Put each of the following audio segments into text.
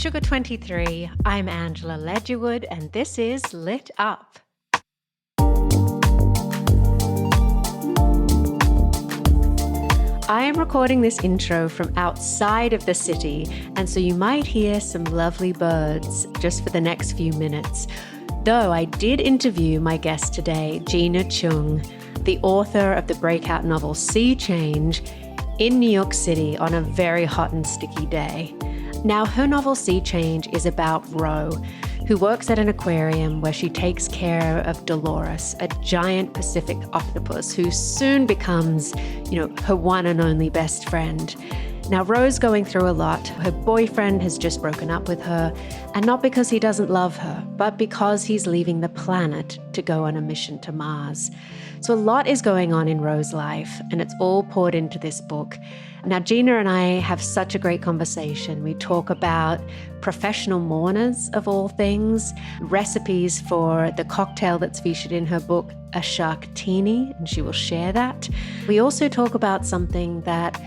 Sugar 23, I'm Angela Ledgerwood, and this is Lit Up. I am recording this intro from outside of the city, and so you might hear some lovely birds just for the next few minutes. Though I did interview my guest today, Gina Chung, the author of the breakout novel Sea Change, in New York City on a very hot and sticky day. Now, her novel Sea Change is about Ro, who works at an aquarium where she takes care of Dolores, a giant Pacific octopus who soon becomes, her one and only best friend. Now, Ro's going through a lot. Her boyfriend has just broken up with her, and not because he doesn't love her, but because he's leaving the planet to go on a mission to Mars. So a lot is going on in Ro's life, and it's all poured into this book. Now, Gina and I have such a great conversation. We talk about professional mourners, of all things, recipes for the cocktail that's featured in her book, a Sharktini, and she will share that. We also talk about something that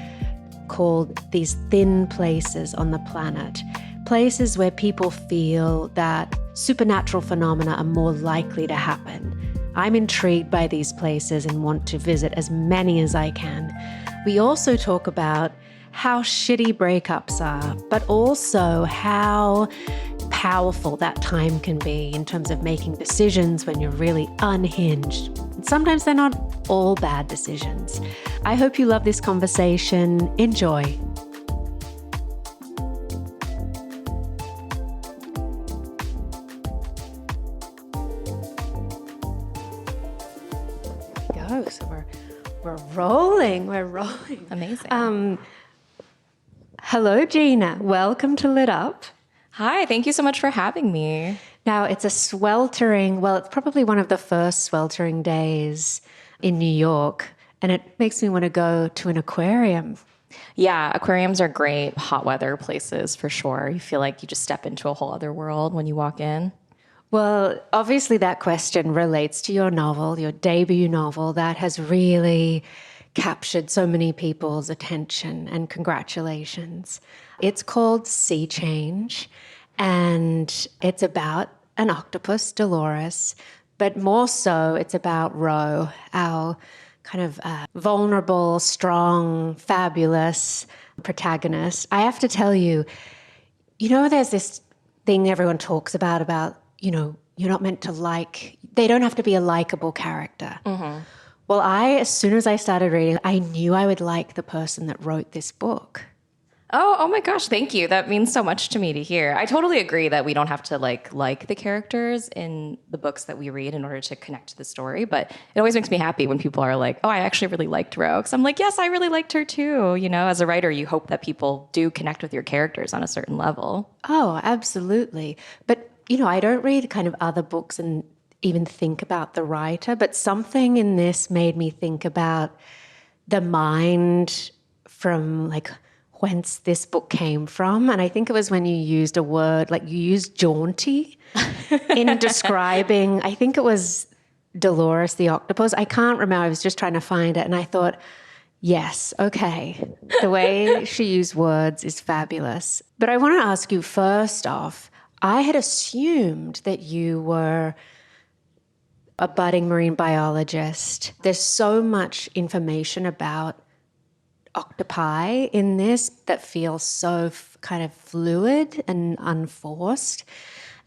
called these thin places on the planet, places where people feel that supernatural phenomena are more likely to happen. I'm intrigued by these places and want to visit as many as I can. We also talk about how shitty breakups are, but also how powerful that time can be in terms of making decisions when you're really unhinged. And sometimes they're not all bad decisions. I hope you love this conversation. Enjoy. So we're rolling. Amazing. Hello, Gina. Welcome to Lit Up. Hi, thank you so much for having me. Now, it's a sweltering, it's probably one of the first sweltering days in New York, and it makes me want to go to an aquarium. Yeah, aquariums are great hot weather places for sure. You feel like you just step into a whole other world when you walk in. Well, obviously that question relates to your novel, your debut novel that has really captured so many people's attention, and congratulations. It's called Sea Change, and it's about an octopus, Dolores, but more so it's about Ro, our kind of vulnerable, strong, fabulous protagonist. I have to tell you, there's this thing everyone talks about, you're not meant to they don't have to be a likable character. Mm-hmm. Well, as soon as I started reading, I knew I would like the person that wrote this book. Oh my gosh, thank you. That means so much to me to hear. I totally agree that we don't have to like the characters in the books that we read in order to connect to the story, but it always makes me happy when people are like, oh, I actually really liked Ro. Because I'm like, yes, I really liked her too. As a writer, you hope that people do connect with your characters on a certain level. Oh, absolutely. But I don't read kind of other books and even think about the writer, but something in this made me think about the mind from whence this book came from. And I think it was when you used a word, you used jaunty in describing, I think it was Dolores the octopus. I can't remember. I was just trying to find it. And I thought, yes, okay. The way she used words is fabulous. But I want to ask you first off, I had assumed that you were a budding marine biologist. There's so much information about octopi in this that feels so kind of fluid and unforced.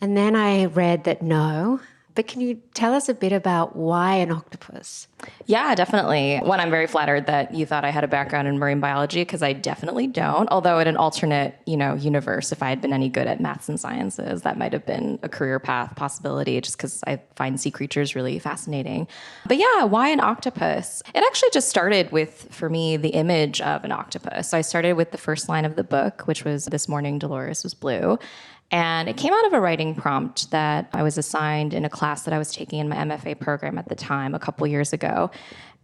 And then I read that no. But can you tell us a bit about why an octopus? Yeah, definitely. One, I'm very flattered that you thought I had a background in marine biology, because I definitely don't. Although in an alternate, universe, if I had been any good at maths and sciences, that might have been a career path possibility, just because I find sea creatures really fascinating. But yeah, why an octopus? It actually just started with, for me, the image of an octopus. So I started with the first line of the book, which was, "This morning Dolores was blue." And it came out of a writing prompt that I was assigned in a class that I was taking in my MFA program at the time, a couple years ago.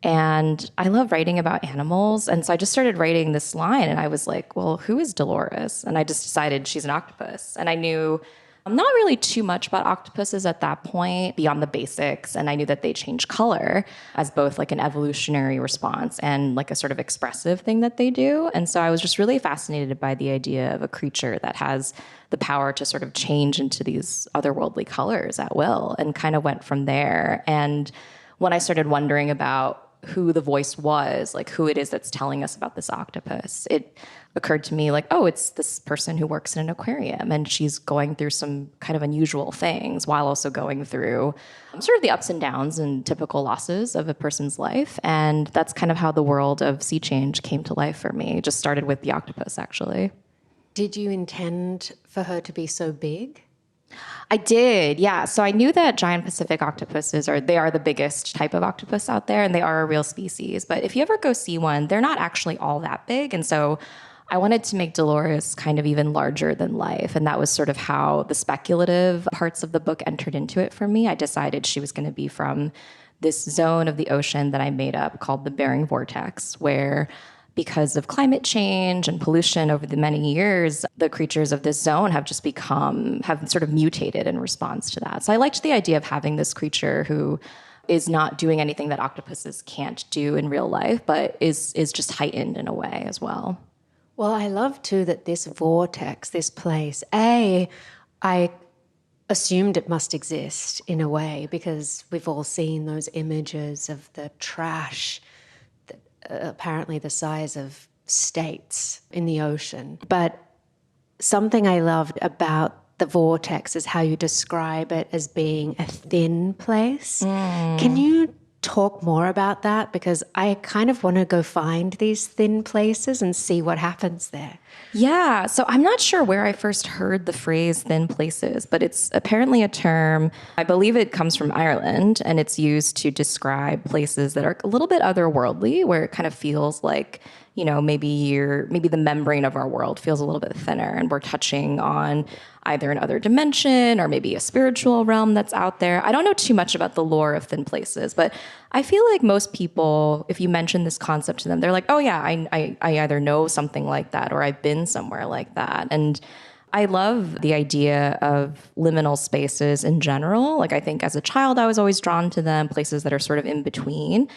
And I love writing about animals. And so I just started writing this line, and I was like, well, who is Dolores? And I just decided she's an octopus. And I knew Not really too much about octopuses at that point, beyond the basics. And I knew that they change color as both like an evolutionary response and like a sort of expressive thing that they do. And so I was just really fascinated by the idea of a creature that has the power to sort of change into these otherworldly colors at will, and kind of went from there. And when I started wondering about who the voice was, like who it is that's telling us about this octopus, it occurred to me like, oh, it's this person who works in an aquarium and she's going through some kind of unusual things while also going through sort of the ups and downs and typical losses of a person's life. And that's kind of how the world of sea change came to life for me. It just started with the octopus, actually. Did you intend for her to be so big? I did, yeah. So I knew that giant Pacific octopuses they are the biggest type of octopus out there, and they are a real species. But if you ever go see one, they're not actually all that big. And so I wanted to make Dolores kind of even larger than life. And that was sort of how the speculative parts of the book entered into it for me. I decided she was going to be from this zone of the ocean that I made up called the Bering Vortex, where because of climate change and pollution over the many years, the creatures of this zone have sort of mutated in response to that. So I liked the idea of having this creature who is not doing anything that octopuses can't do in real life, but is just heightened in a way as well. Well, I love too that this vortex, this place, I assumed it must exist in a way because we've all seen those images of the trash apparently the size of states in the ocean. But something I loved about the vortex is how you describe it as being a thin place. Can you talk more about that? Because I kind of want to go find these thin places and see what happens there. Yeah, so I'm not sure where I first heard the phrase thin places, but it's apparently a term. I believe it comes from Ireland, and it's used to describe places that are a little bit otherworldly, where it kind of feels like, maybe the membrane of our world feels a little bit thinner, and we're touching on either another dimension or maybe a spiritual realm that's out there. I don't know too much about the lore of thin places, but I feel like most people, if you mention this concept to them, they're like, oh yeah, I either know something like that or I've been somewhere like that. And I love the idea of liminal spaces in general. Like I think as a child, I was always drawn to them, places that are sort of in between.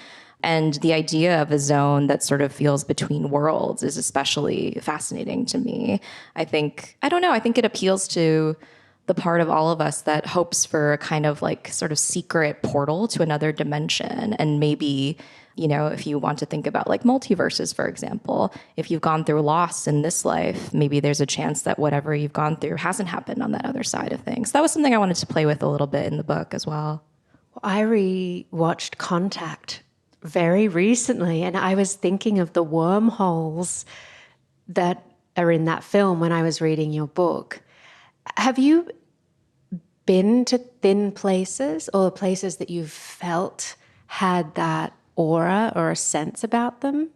And the idea of a zone that sort of feels between worlds is especially fascinating to me. I think it appeals to the part of all of us that hopes for a kind of like sort of secret portal to another dimension. And maybe, if you want to think about like multiverses, for example, if you've gone through loss in this life, maybe there's a chance that whatever you've gone through hasn't happened on that other side of things. That was something I wanted to play with a little bit in the book as well. I rewatched Contact very recently, and I was thinking of the wormholes that are in that film when I was reading your book. Have you been to thin places or places that you've felt had that aura or a sense about them?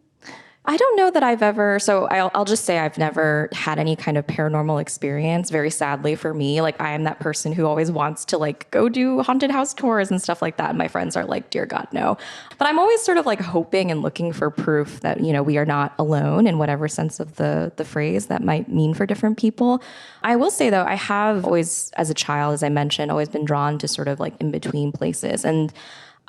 I don't know that I've ever, so I'll just say I've never had any kind of paranormal experience, very sadly for me. Like I am that person who always wants to like go do haunted house tours and stuff like that. And my friends are like, dear God, no. But I'm always sort of like hoping and looking for proof that, we are not alone in whatever sense of the phrase that might mean for different people. I will say though, I have always, as a child, as I mentioned, always been drawn to sort of like in between places. And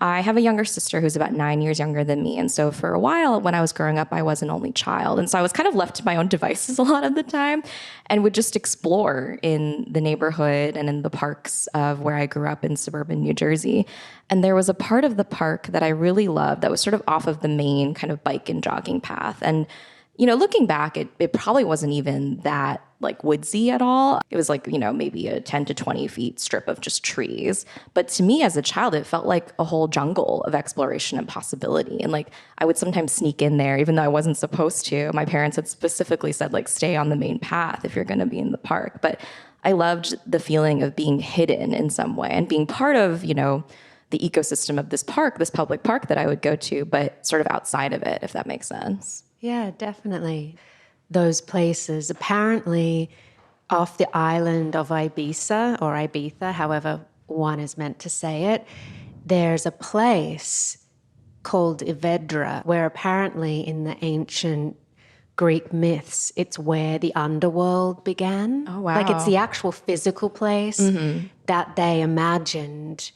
I have a younger sister who's about 9 years younger than me. And so for a while when I was growing up, I was an only child. And so I was kind of left to my own devices a lot of the time and would just explore in the neighborhood and in the parks of where I grew up in suburban New Jersey. And there was a part of the park that I really loved that was sort of off of the main kind of bike and jogging path. And looking back, it probably wasn't even that like woodsy at all. It was like, maybe a 10 to 20 feet strip of just trees. But to me as a child, it felt like a whole jungle of exploration and possibility. And like, I would sometimes sneak in there, even though I wasn't supposed to. My parents had specifically said like, stay on the main path if you're going to be in the park. But I loved the feeling of being hidden in some way and being part of, the ecosystem of this park, this public park that I would go to, but sort of outside of it, if that makes sense. Yeah, definitely. Those places, apparently off the island of Ibiza, however one is meant to say it, there's a place called Ivedra where apparently in the ancient Greek myths, it's where the underworld began. Oh, wow. Like it's the actual physical place that they imagined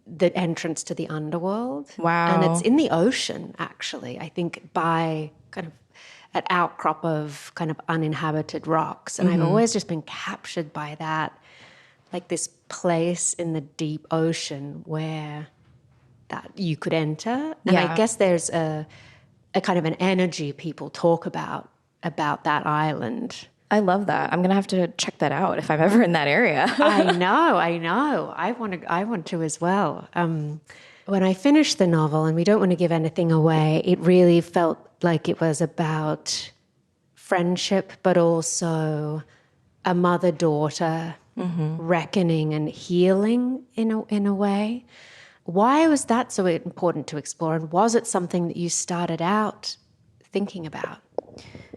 the entrance to the underworld. Wow. And it's in the ocean, actually, I think by kind of an outcrop of kind of uninhabited rocks. And I've always just been captured by that, like this place in the deep ocean where that you could enter. And I guess there's a kind of an energy people talk about that island. I love that. I'm going to have to check that out if I'm ever in that area. I know. I want to as well. When I finished the novel, and we don't want to give anything away, it really felt like it was about friendship, but also a mother-daughter reckoning and healing in a way. Why was that so important to explore? And was it something that you started out thinking about?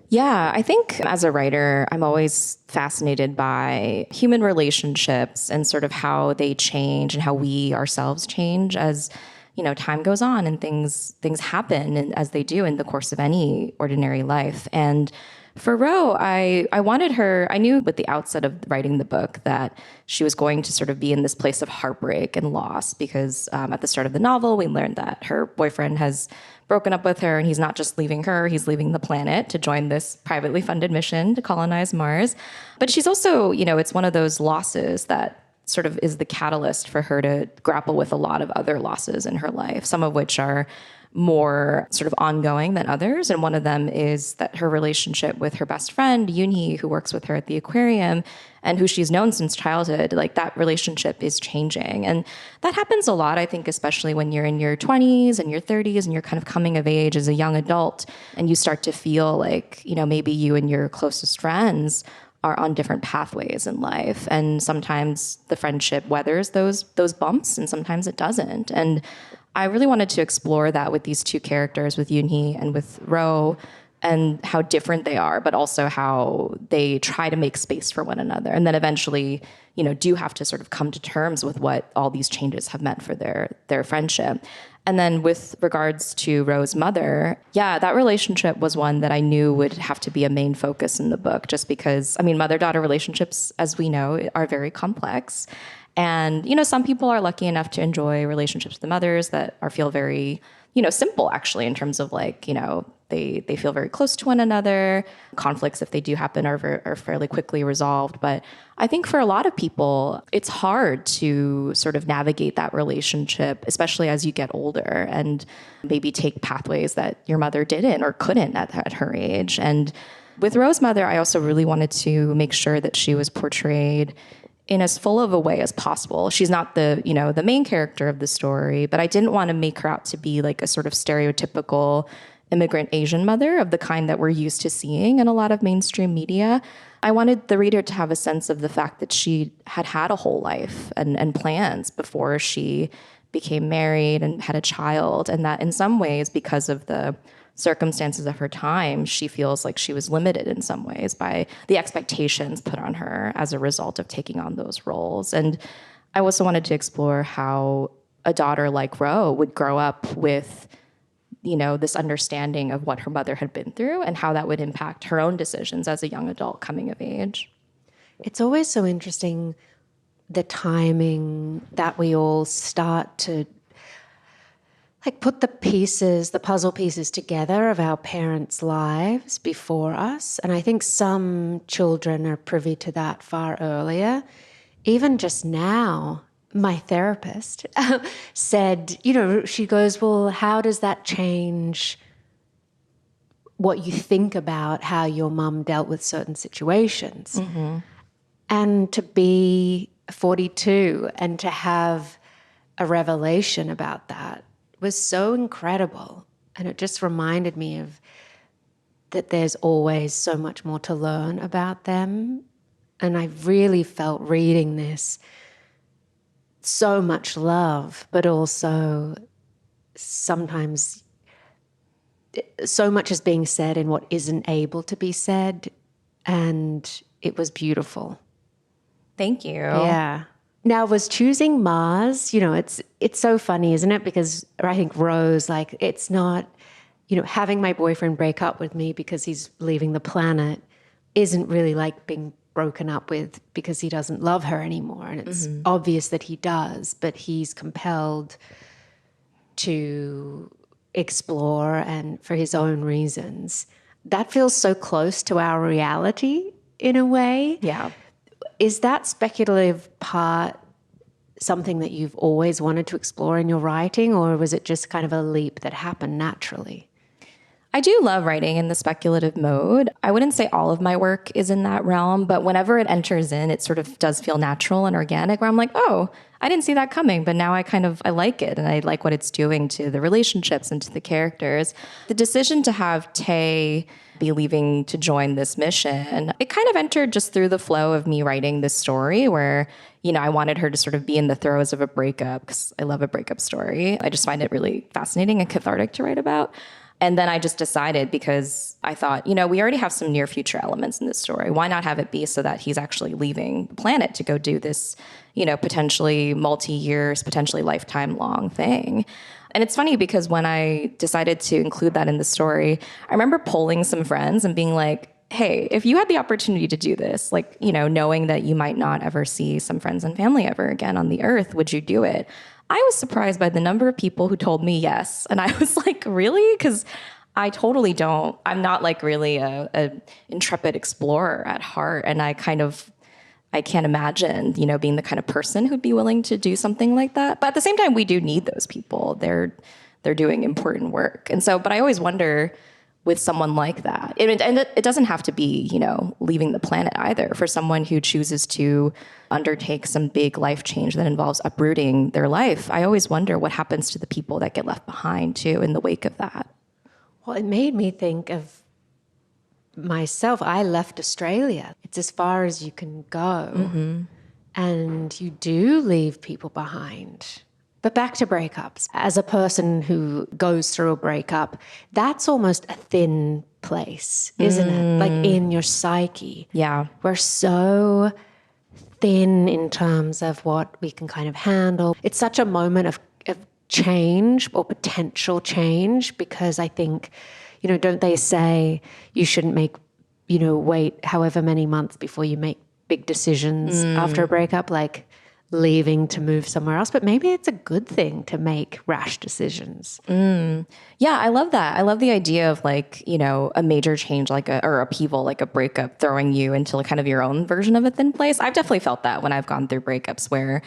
Yeah, I think as a writer, I'm always fascinated by human relationships and sort of how they change and how we ourselves change as, you know, time goes on and things happen, and as they do in the course of any ordinary life. And for Ro, I wanted her, I knew with the outset of writing the book that she was going to sort of be in this place of heartbreak and loss because at the start of the novel, we learned that her boyfriend has broken up with her, and he's not just leaving her, he's leaving the planet to join this privately funded mission to colonize Mars. But she's also, you know, it's one of those losses that sort of is the catalyst for her to grapple with a lot of other losses in her life, some of which are more sort of ongoing than others. And one of them is that her relationship with her best friend, Yoonhee, who works with her at the aquarium and who she's known since childhood, like that relationship is changing. And that happens a lot, I think, especially when you're in your 20s and your 30s and you're kind of coming of age as a young adult and you start to feel like, you know, maybe you and your closest friends are on different pathways in life. And sometimes the friendship weathers those bumps and sometimes it doesn't. And I really wanted to explore that with these two characters, with Yoonhee and with Ro, and how different they are, but also how they try to make space for one another. And then eventually, you know, do have to sort of come to terms with what all these changes have meant for their friendship. And then with regards to Ro's mother, yeah, that relationship was one that I knew would have to be a main focus in the book, just because, I mean, mother-daughter relationships, as we know, are very complex. And, you know, some people are lucky enough to enjoy relationships with the mothers that feel very, you know, simple, actually, in terms of like, you know, they feel very close to one another. Conflicts, if they do happen, are fairly quickly resolved. But I think for a lot of people, it's hard to sort of navigate that relationship, especially as you get older and maybe take pathways that your mother didn't or couldn't at her age. And with Ro's mother, I also really wanted to make sure that she was portrayed in as full of a way as possible. She's not the main character of the story, but I didn't want to make her out to be like a sort of stereotypical immigrant Asian mother of the kind that we're used to seeing in a lot of mainstream media. I wanted the reader to have a sense of the fact that she had a whole life and plans before she became married and had a child, and that in some ways, because of the circumstances of her time, she feels like she was limited in some ways by the expectations put on her as a result of taking on those roles. And I also wanted to explore how a daughter like Ro would grow up with, you know, this understanding of what her mother had been through and how that would impact her own decisions as a young adult coming of age. It's always so interesting, the timing that we all start to like put the puzzle pieces together of our parents' lives before us. And I think some children are privy to that far earlier. Even just now, my therapist said, you know, she goes, well, how does that change what you think about how your mum dealt with certain situations? Mm-hmm. And to be 42 and to have a revelation about that was so incredible. And it just reminded me of that there's always so much more to learn about them. And I really felt reading this so much love, but also sometimes so much is being said in what isn't able to be said. And it was beautiful. Thank you. Yeah. Now, was choosing Mars, you know, it's so funny, isn't it? Because I think Rose, like, it's not, having my boyfriend break up with me because he's leaving the planet isn't really like being broken up with because he doesn't love her anymore. And it's obvious that he does, but he's compelled to explore and for his own reasons. That feels so close to our reality in a way. Yeah. Is that speculative part something that you've always wanted to explore in your writing, or was it just kind of a leap that happened naturally? I do love writing in the speculative mode. I wouldn't say all of my work is in that realm, but whenever it enters in, it sort of does feel natural and organic, where I'm like, oh, I didn't see that coming, but now I like it, and I like what it's doing to the relationships and to the characters. The decision to have Tay be leaving to join this mission, it kind of entered just through the flow of me writing this story where, I wanted her to sort of be in the throes of a breakup, because I love a breakup story. I just find it really fascinating and cathartic to write about. And then I just decided, because I thought, we already have some near future elements in this story. Why not have it be so that he's actually leaving the planet to go do this, potentially multi-years, potentially lifetime long thing. And it's funny because when I decided to include that in the story, I remember polling some friends and being like, hey, if you had the opportunity to do this, knowing that you might not ever see some friends and family ever again on the earth, would you do it? I was surprised by the number of people who told me yes. And I was like, really? Because I totally don't. I'm not really a intrepid explorer at heart. And I can't imagine, being the kind of person who'd be willing to do something like that. But at the same time, we do need those people. They're doing important work. And so, but I always wonder with someone like that, and it doesn't have to be, leaving the planet either. For someone who chooses to undertake some big life change that involves uprooting their life, I always wonder what happens to the people that get left behind too in the wake of that. Well, it made me think of myself. I left Australia. It's as far as you can go. And you do leave people behind. But back to breakups. As a person who goes through a breakup, that's almost a thin place, isn't it? Like in your psyche. Yeah. We're so thin in terms of what we can kind of handle. It's such a moment of change or potential change, because I think, don't they say you shouldn't make, wait however many months before you make big decisions after a breakup, like leaving to move somewhere else. But maybe it's a good thing to make rash decisions. Yeah, I love that. I love the idea of a major change, or upheaval, like a breakup, throwing you into kind of your own version of a thin place. I've definitely felt that when I've gone through breakups where,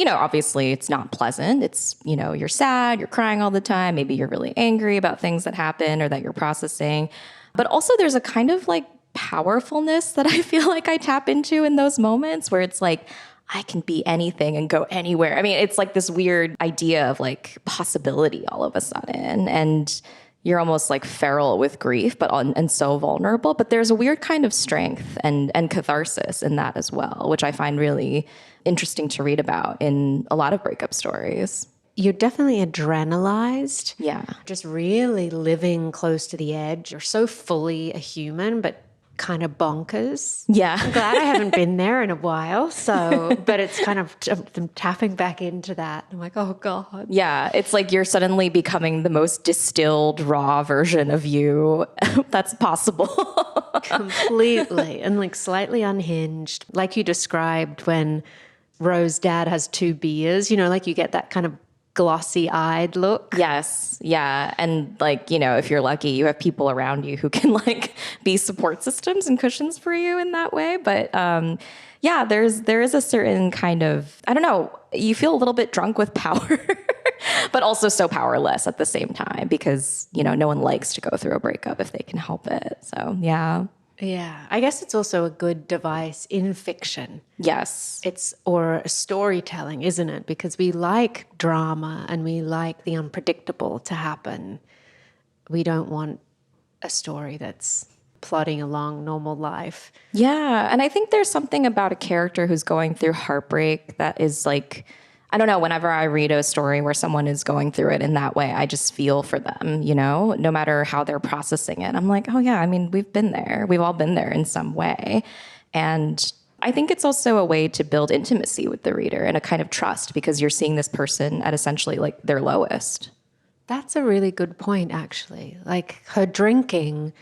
obviously it's not pleasant. It's, you're sad, you're crying all the time. Maybe you're really angry about things that happen or that you're processing. But also there's a kind of powerfulness that I feel like I tap into in those moments where it's like, I can be anything and go anywhere. I mean, it's like this weird idea of possibility all of a sudden. And you're almost feral with grief, and so vulnerable. But there's a weird kind of strength and catharsis in that as well, which I find really interesting to read about in a lot of breakup stories. You're definitely adrenalized. Yeah. Just really living close to the edge. You're so fully a human, but kind of bonkers. Yeah. I'm glad I haven't been there in a while. So, but it's kind of I'm tapping back into that. I'm like, oh God. Yeah. It's like you're suddenly becoming the most distilled, raw version of you that's possible. Completely. And slightly unhinged. Like you described when Rose's dad has two beers, you get that kind of glossy-eyed look. Yes. Yeah. And if you're lucky, you have people around you who can be support systems and cushions for you in that way. But yeah, there is a certain kind of, I don't know, you feel a little bit drunk with power, but also so powerless at the same time because, no one likes to go through a breakup if they can help it. So yeah. Yeah, I guess it's also a good device in fiction. Yes. Or storytelling, isn't it? Because we like drama and we like the unpredictable to happen. We don't want a story that's plodding along normal life. Yeah, and I think there's something about a character who's going through heartbreak that is I don't know, whenever I read a story where someone is going through it in that way, I just feel for them, no matter how they're processing it. I'm like, oh yeah, I mean, we've been there. We've all been there in some way. And I think it's also a way to build intimacy with the reader and a kind of trust because you're seeing this person at essentially their lowest. That's a really good point, actually. Like her drinking,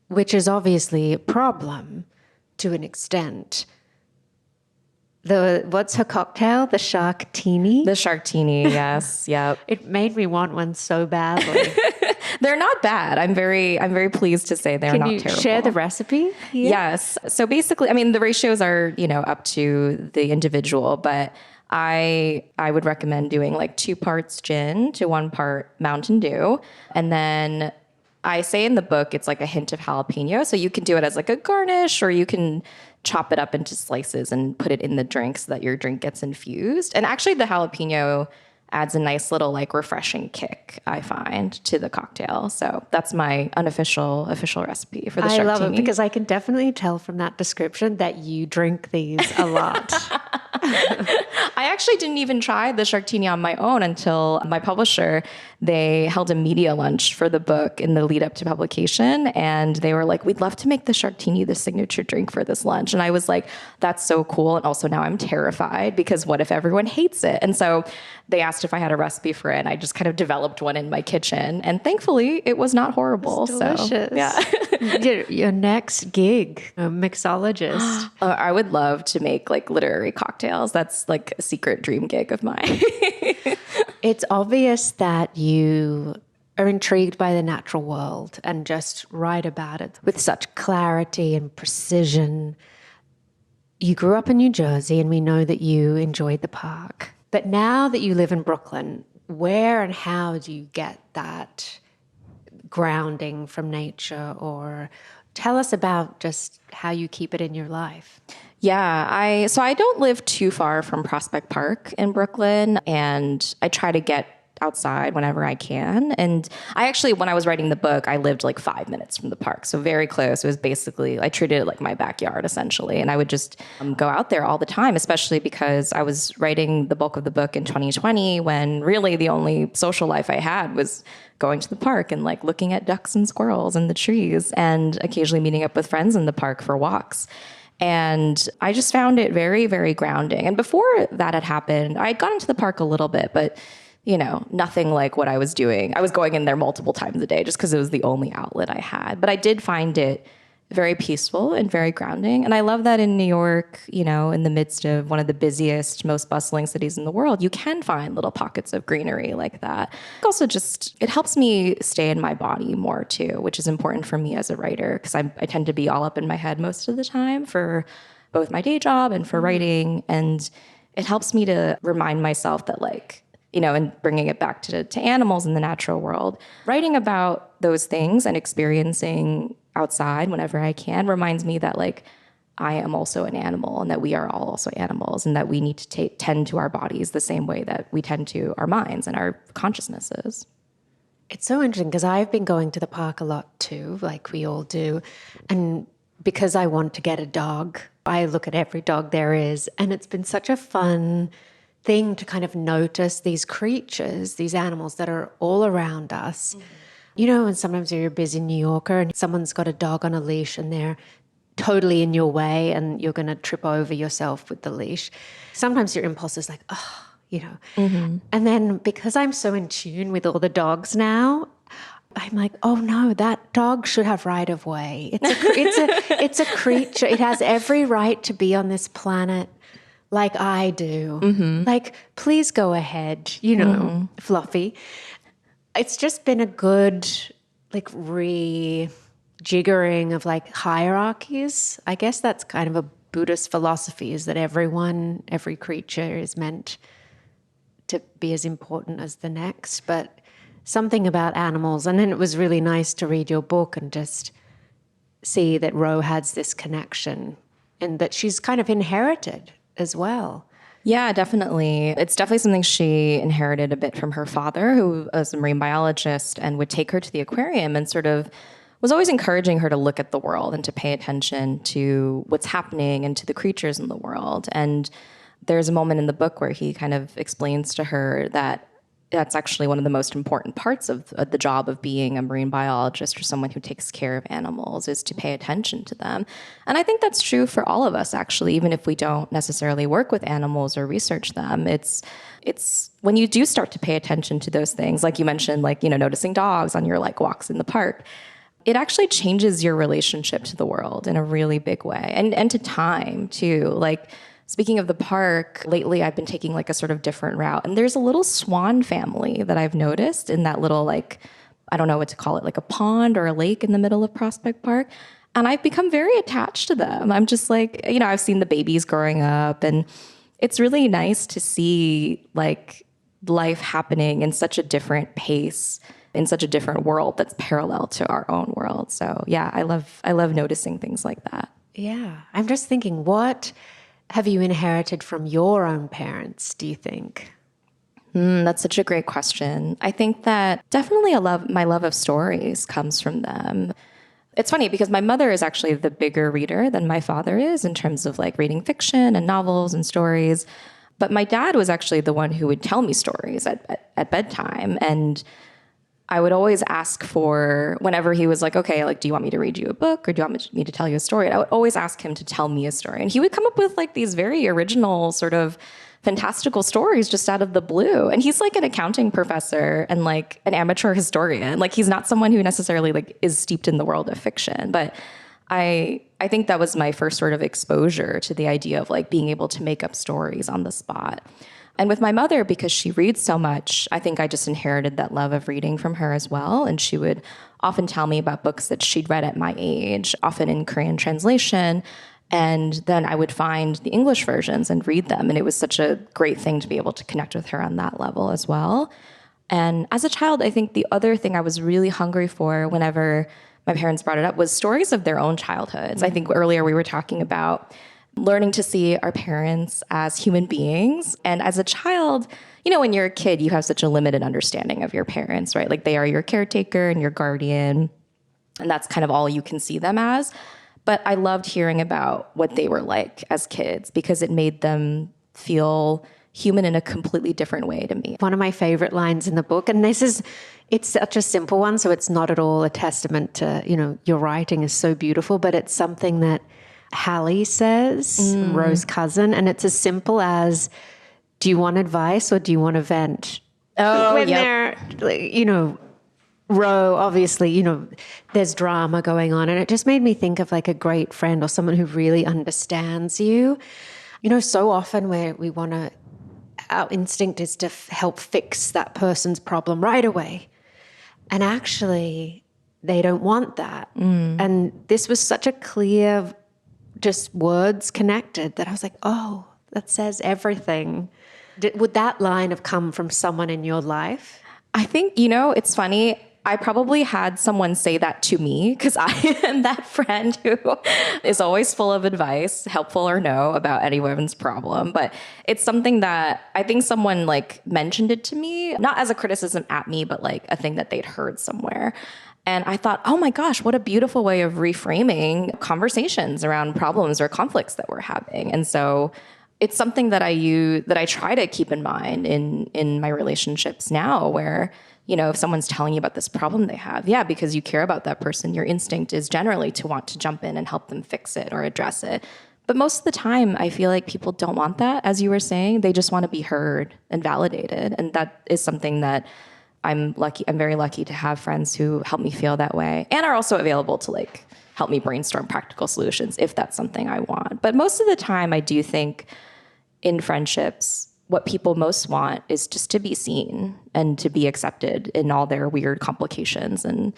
which is obviously a problem to an extent. What's her cocktail? The Sharktini? The Sharktini, yes, yep. It made me want one so badly. They're not bad. I'm very pleased to say they're Can not you terrible. share the recipe here? Yes. So basically, I mean, the ratios are, up to the individual, but I would recommend doing like 2 parts gin to 1 part Mountain Dew. And then I say in the book, it's like a hint of jalapeno. So you can do it as like a garnish, or you can chop it up into slices and put it in the drink so that your drink gets infused. And actually the jalapeno adds a nice little like refreshing kick, I find, to the cocktail. So that's my official recipe for the Sharktini. I love it because I can definitely tell from that description that you drink these a lot. I actually didn't even try the Sharktini on my own until my publisher, they held a media lunch for the book in the lead up to publication. And they were like, we'd love to make the Sharktini the signature drink for this lunch. And I was like, that's so cool. And also now I'm terrified because what if everyone hates it? And so they asked if I had a recipe for it. And I just kind of developed one in my kitchen. And thankfully it was not horrible. It's delicious. So, yeah. Your next gig, a mixologist. I would love to make like literary cocktails. That's like a secret dream gig of mine. It's obvious that you are intrigued by the natural world and just write about it with such clarity and precision. You grew up in New Jersey, and we know that you enjoyed the park. But now that you live in Brooklyn, where and how do you get that grounding from nature? Or tell us about just how you keep it in your life. Yeah, I don't live too far from Prospect Park in Brooklyn, and I try to get outside whenever I can. And I actually, when I was writing the book, I lived like 5 minutes from the park, so very close. It was basically, I treated it like my backyard essentially, and I would just go out there all the time, especially because I was writing the bulk of the book in 2020 when really the only social life I had was going to the park and like looking at ducks and squirrels in the trees and occasionally meeting up with friends in the park for walks. And I just found it very, very grounding. And before that had happened, I had gone into the park a little bit, but nothing like what I was doing. I was going in there multiple times a day just because it was the only outlet I had. But I did find it very peaceful and very grounding. And I love that in New York, in the midst of one of the busiest, most bustling cities in the world, you can find little pockets of greenery like that. Also just, it helps me stay in my body more too, which is important for me as a writer because I tend to be all up in my head most of the time for both my day job and for writing. And it helps me to remind myself that and bringing it back to animals in the natural world, writing about those things and experiencing outside whenever I can reminds me that I am also an animal and that we are all also animals and that we need to tend to our bodies the same way that we tend to our minds and our consciousnesses. It's so interesting because I've been going to the park a lot too, like we all do. And because I want to get a dog, I look at every dog there is. And it's been such a fun thing to kind of notice these creatures, these animals that are all around us. Mm-hmm. And sometimes you're a busy New Yorker and someone's got a dog on a leash and they're totally in your way and you're going to trip over yourself with the leash. Sometimes your impulse is like, Mm-hmm. And then because I'm so in tune with all the dogs now, I'm like, oh no, that dog should have right of way. It's a creature. It has every right to be on this planet like I do. Mm-hmm. Please go ahead, Fluffy. It's just been a good rejiggering of hierarchies. I guess that's kind of a Buddhist philosophy, is that every creature is meant to be as important as the next. But something about animals, and then it was really nice to read your book and just see that Ro has this connection and that she's kind of inherited as well. Yeah, definitely. It's definitely something she inherited a bit from her father, who was a marine biologist and would take her to the aquarium and sort of was always encouraging her to look at the world and to pay attention to what's happening and to the creatures in the world. And there's a moment in the book where he kind of explains to her that that's actually one of the most important parts of the job of being a marine biologist or someone who takes care of animals, is to pay attention to them. And I think that's true for all of us, actually, even if we don't necessarily work with animals or research them. It's when you do start to pay attention to those things, like you mentioned, like, noticing dogs on your like walks in the park, it actually changes your relationship to the world in a really big way, and to time too. Like, speaking of the park, lately I've been taking like a sort of different route, and there's a little swan family that I've noticed in that little, like, I don't know what to call it, like a pond or a lake in the middle of Prospect Park. And I've become very attached to them. I'm just like, I've seen the babies growing up, and it's really nice to see like life happening in such a different pace, in such a different world that's parallel to our own world. So yeah, I love noticing things like that. Yeah. I'm just thinking, what have you inherited from your own parents, do you think? That's such a great question. I think that definitely my love of stories comes from them. It's funny because my mother is actually the bigger reader than my father is in terms of like reading fiction and novels and stories. But my dad was actually the one who would tell me stories at bedtime. And I would always ask for, whenever he was like, okay, like, do you want me to read you a book or do you want me to tell you a story? And I would always ask him to tell me a story. And he would come up with like these very original sort of fantastical stories just out of the blue. And he's like an accounting professor and like an amateur historian. Like, he's not someone who necessarily like is steeped in the world of fiction. But I think that was my first sort of exposure to the idea of like being able to make up stories on the spot. And with my mother, because she reads so much, I think I just inherited that love of reading from her as well. And she would often tell me about books that she'd read at my age, often in Korean translation. And then I would find the English versions and read them. And it was such a great thing to be able to connect with her on that level as well. And as a child, I think the other thing I was really hungry for whenever my parents brought it up was stories of their own childhoods. I think earlier we were talking about learning to see our parents as human beings. And as a child, when you're a kid, you have such a limited understanding of your parents, right? Like, they are your caretaker and your guardian, and that's kind of all you can see them as. But I loved hearing about what they were like as kids because it made them feel human in a completely different way to me. One of my favorite lines in the book, and it's such a simple one, so it's not at all a testament to, your writing is so beautiful, but it's something that Hallie says, Rose's cousin, and it's as simple as, do you want advice or do you want to vent? Oh, when yep. they're, Ro, obviously, there's drama going on, and it just made me think of like a great friend or someone who really understands you. So often our instinct is to help fix that person's problem right away. And actually, they don't want that. And this was such a clear, just words connected, that I was like, oh, that says everything. Would that line have come from someone in your life? I think, it's funny. I probably had someone say that to me because I am that friend who is always full of advice, helpful or no, about anyone's problem. But it's something that I think someone like mentioned it to me, not as a criticism at me, but like a thing that they'd heard somewhere. And I thought, oh my gosh, what a beautiful way of reframing conversations around problems or conflicts that we're having. And so it's something that I try to keep in mind in my relationships now, where, if someone's telling you about this problem they have, because you care about that person, your instinct is generally to want to jump in and help them fix it or address it. But most of the time, I feel like people don't want that, as you were saying. They just want to be heard and validated. And that is something that I'm very lucky to have friends who help me feel that way and are also available to like help me brainstorm practical solutions if that's something I want. But most of the time, I do think in friendships, what people most want is just to be seen and to be accepted in all their weird complications and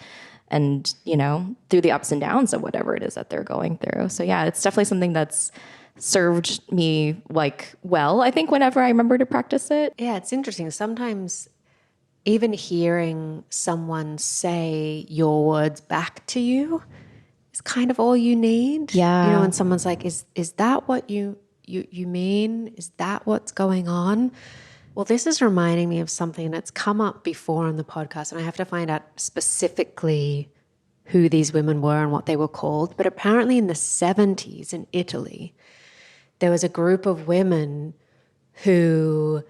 through the ups and downs of whatever it is that they're going through. So yeah, it's definitely something that's served me like well, I think, whenever I remember to practice it. Yeah, it's interesting. Sometimes even hearing someone say your words back to you is kind of all you need. Yeah. When someone's like, is that what you mean? Is that what's going on? Well, this is reminding me of something that's come up before on the podcast, and I have to find out specifically who these women were and what they were called. But apparently in the 70s in Italy, there was a group of women who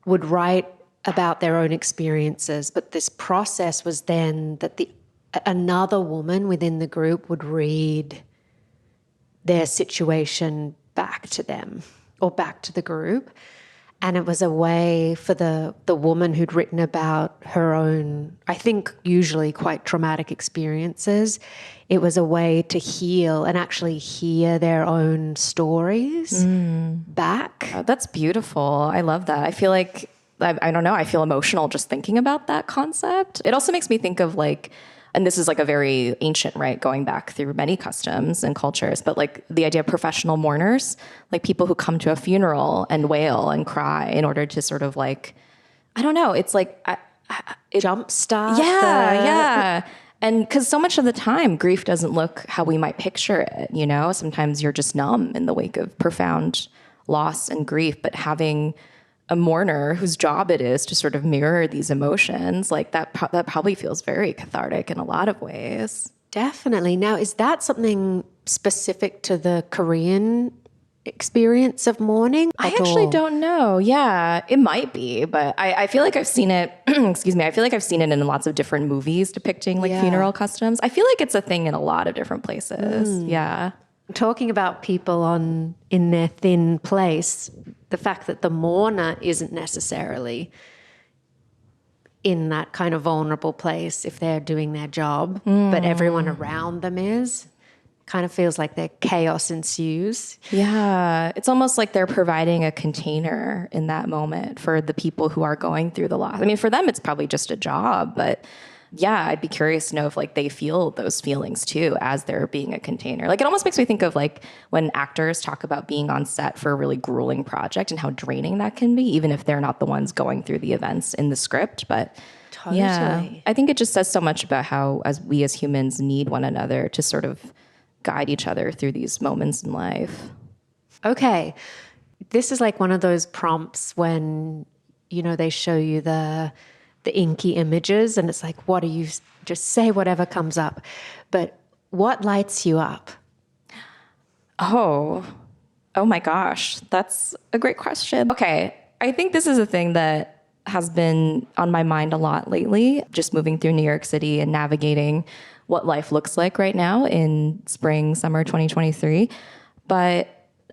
would write about their own experiences, but this process was then that another woman within the group would read their situation back to them or back to the group. And it was a way for the woman who'd written about her own, I think usually quite traumatic experiences, it was a way to heal and actually hear their own stories back. Oh, that's beautiful. I love that. I feel like, I don't know, I feel emotional just thinking about that concept. It also makes me think of like, and this is like a very ancient, right, going back through many customs and cultures, but like the idea of professional mourners, like people who come to a funeral and wail and cry in order to sort of like, I don't know, it's like... Jumpstart. Yeah. And because so much of the time, grief doesn't look how we might picture it, you know? Sometimes you're just numb in the wake of profound loss and grief, but having a mourner whose job it is to sort of mirror these emotions, like that probably feels very cathartic in a lot of ways. Definitely. Now, is that something specific to the Korean experience of mourning? I actually don't know. Yeah, it might be, but I feel like I've seen it, excuse me, I feel like I've seen it in lots of different movies depicting like funeral customs. I feel like it's a thing in a lot of different places. Yeah. Talking about people in their thin place, the fact that the mourner isn't necessarily in that kind of vulnerable place if they're doing their job, but everyone around them is, kind of feels like their chaos ensues. Yeah, it's almost like they're providing a container in that moment for the people who are going through the loss. I mean, for them, it's probably just a job, but yeah, I'd be curious to know if like they feel those feelings too as they're being a container. Like it almost makes me think of like when actors talk about being on set for a really grueling project and how draining that can be, even if they're not the ones going through the events in the script. But totally. Yeah, I think it just says so much about how we as humans need one another to sort of guide each other through these moments in life. Okay. This is like one of those prompts when, you know, they show you the inky images and it's like, what do you just say whatever comes up? But what lights you up? Oh my gosh. That's a great question. Okay. I think this is a thing that has been on my mind a lot lately, just moving through New York City and navigating what life looks like right now in spring, summer 2023. But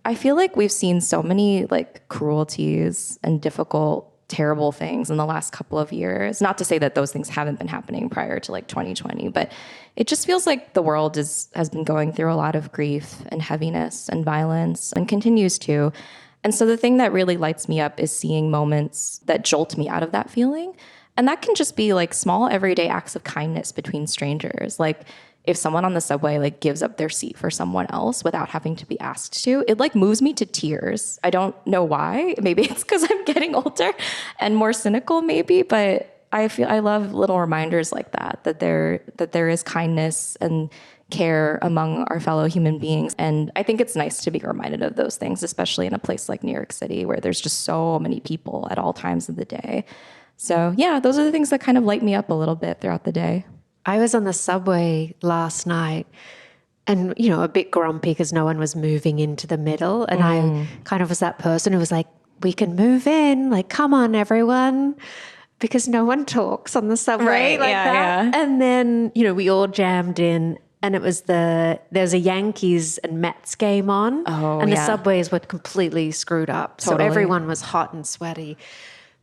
I feel like we've seen so many like cruelties and difficult, terrible things in the last couple of years. Not to say that those things haven't been happening prior to like 2020, but it just feels like the world has been going through a lot of grief and heaviness and violence and continues to. And so the thing that really lights me up is seeing moments that jolt me out of that feeling. And that can just be like small everyday acts of kindness between strangers. Like if someone on the subway like gives up their seat for someone else without having to be asked to, it like moves me to tears. I don't know why. Maybe it's because I'm getting older and more cynical maybe, but I love little reminders like that there is kindness and care among our fellow human beings. And I think it's nice to be reminded of those things, especially in a place like New York City where there's just so many people at all times of the day. So yeah, those are the things that kind of light me up a little bit throughout the day. I was on the subway last night and, you know, a bit grumpy because no one was moving into the middle. And I kind of was that person who was like, we can move in, like, come on, everyone. Because no one talks on the subway like that. Yeah. And then, you know, we all jammed in and it was there's a Yankees and Mets game on. And the subways were completely screwed up. Totally. So everyone was hot and sweaty.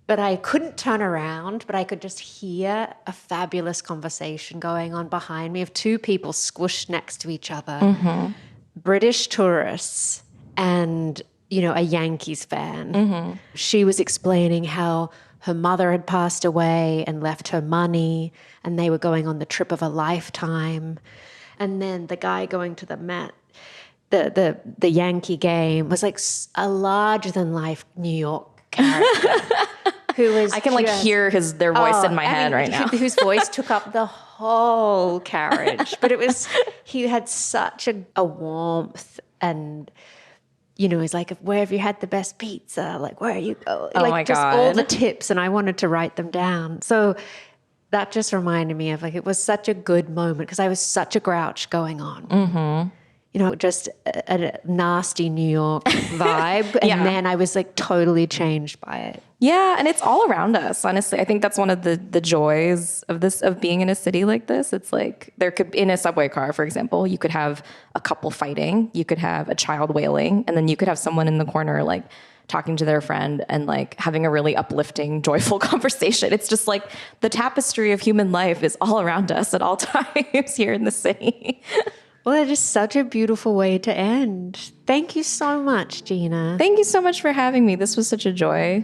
But I couldn't turn around, but I could just hear a fabulous conversation going on behind me of two people squished next to each other, British tourists and, you know, a Yankees fan. She was explaining how her mother had passed away and left her money and they were going on the trip of a lifetime. And then the guy going to the Met, the Yankee game was like a larger-than-life New York character. Who was I can like hear their voice in my head right now. Whose voice took up the whole carriage. But he had such a warmth and, you know, he's like, where have you had the best pizza? Like, where are you going? Oh like my just God. all the tips. And I wanted to write them down. So that just reminded me of like, it was such a good moment because I was such a grouch going on. just a nasty New York vibe. And then I was like totally changed by it. Yeah, and it's all around us, honestly. I think that's one of the joys of being in a city like this. It's like there could, in a subway car, for example, you could have a couple fighting, you could have a child wailing, and then you could have someone in the corner like talking to their friend and like having a really uplifting, joyful conversation. It's just like the tapestry of human life is all around us at all times here in the city. Well, it is such a beautiful way to end. Thank you so much, Gina. Thank you so much for having me. This was such a joy.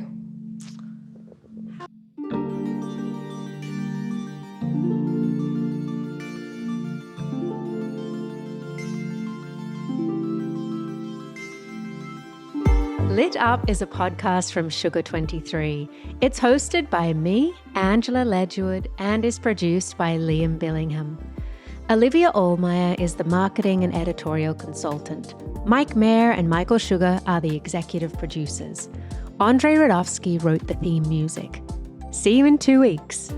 Lit Up is a podcast from Sugar 23. It's hosted by me, Angela Ledgewood, and is produced by Liam Billingham. Olivia Allmeyer is the marketing and editorial consultant. Mike Mayer and Michael Sugar are the executive producers. Andrei Radovsky wrote the theme music. See you in 2 weeks.